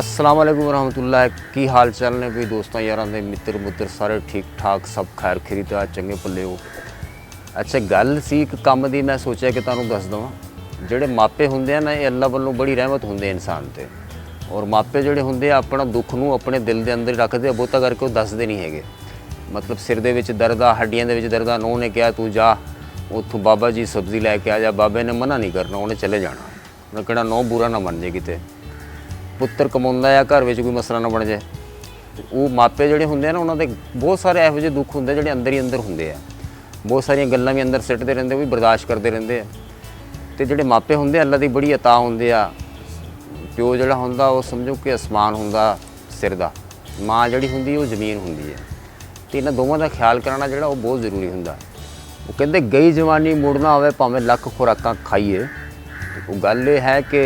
अस्सलाम वालेकुम रहमतुल्लाह। की हाल चाल ने भी दोस्तों यार दे मित्र मुत्र सारे ठीक ठाक सब खैर खरीदा चंगे भले हो। अच्छा गल सी एक काम दी मैं सोचा कि तुहानूं दस दवां। जिहड़े मापे हुंदे आ ना ये अल्लाह वालों बड़ी रहमत हुंदी इंसान ते और मापे जिहड़े हुंदे आ अपना दुख नूं अपने दिल दे अंदर रखदे आ, बहुता करके वो दसदे नहीं हैगे। मतलब सिर दे विच दर्द आ, हड्डियां दे विच दर्द आ, नूं ने कहा तू जा उत्थों बाबा जी सब्जी लैके आ जा, बाबे ने मना नहीं करना, उन्हें चले जाना। उन्हें कहना नौ बुरा ना बन जाए किते पुत्र कमाउंदा आ घर में कोई मसला ना बन जाए। वो मापे जोड़े होंगे ना उन्होंने बहुत सारे यहो ਜਿਹੇ दुख होंगे जो अंदर ही अंदर होंगे आ, बहुत सारिया गल्लां भी अंदर सिटते रहते, वो भी बर्दाश्त करते रहते हैं। तो जोड़े मापे होंगे अल्लाह की बड़ी अता होंगे आ। प्यो जोड़ा होंदा वो समझो कि आसमान होंदा सिर दा, माँ जी होंगी वो जमीन होंगी है। तो इन्होंने दोवों का ख्याल कराना जोड़ा वो बहुत जरूरी होंदा। वो कहते गई जवानी मुड़ना होवे भावें लख खुराकां खाईए। वो गल ये है कि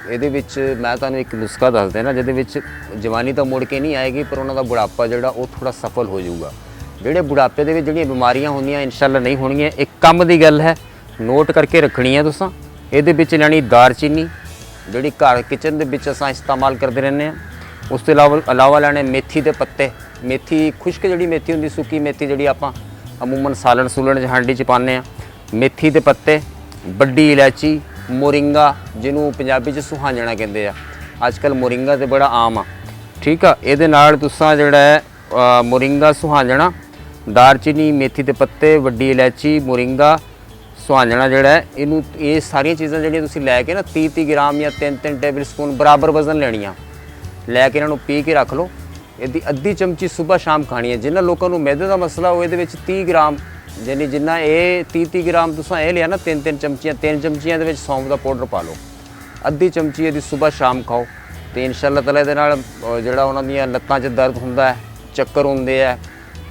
ਇਹਦੇ ਵਿੱਚ मैं ਤੁਹਾਨੂੰ एक नुस्खा दस देना ਜਿਹਦੇ जवानी तो मुड़ के नहीं आएगी पर उन्होंने बुढ़ापा जोड़ा वो थोड़ा सफल हो जाऊगा। ਜਿਹੜੇ बुढ़ापे ਦੇ ਵਿੱਚ ਜਿਹੜੀਆਂ ਬਿਮਾਰੀਆਂ ਹੁੰਦੀਆਂ इंशाअल्लाह नहीं होणगीਆਂ। एक ਕੰਮ ਦੀ ਗੱਲ है नोट करके रखनी है तुसां। ਇਹਦੇ ਵਿੱਚ ਲੈਣੀ दालचीनी ਜਿਹੜੀ घर किचन ਦੇ ਵਿੱਚ असां इस्तेमाल करते रहने हैं। उस तो अलावा ਲੈਣੇ मेथी के पत्ते, मेथी खुश्क ਜਿਹੜੀ मेथी ਹੁੰਦੀ सुक्की मेथी ਜਿਹੜੀ ਆਪਾਂ अमूमन सालन सूलन च हांडी च पाने आ। मेथी के पत्ते, बड़ी इलायची, मोरिंगा जिन्हों पंजाबी च सुहांजना कहते हैं। अजकल मोरिंगा तो बड़ा आम आ, ठीक आ। ये तुसा जोड़ा है मोरिंगा सुहांजना, दालचीनी, मेथी के पत्ते, वड्डी इलायची, मोरिंगा सुहांजना जोड़ा है इनू ये सारिया चीज़ां जो तुसीं लैके ना 30 ग्राम या 3 टेबल स्पून बराबर वजन लेनिया लैके इन्हों पी के रख लो। यदि अद्धी चमची सुबह शाम खानी है। जिन्होंने लोगों को मैदे का मसला हो ये 30 ग्राम यानी जिन्ना ये 30 ग्राम तुसा ये लिया ना 3 चमचियाँ, 3 चमचियाँ के सौंफ का पाउडर पा लो, अद्धी चमची यदि सुबह शाम खाओ तो इंशाअल्लाह तआला इहदे नाल जिहड़ा उन्हां दीयां लत्तां 'च दर्द हुंदा है, चक्कर हुंदे है,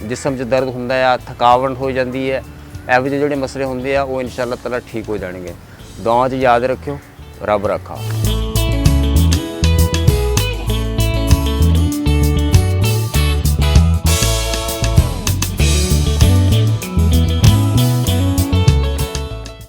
जिसम 'च दर्द हुंदा है, थकावट हो जाती है, इहो ਜਿਹੇ ਜਿਹੜੇ मसले हुंदे आ वो इंशाअल्लाह तआला ठीक हो जाएंगे। दुआवां 'च याद रखियो, रब रखा।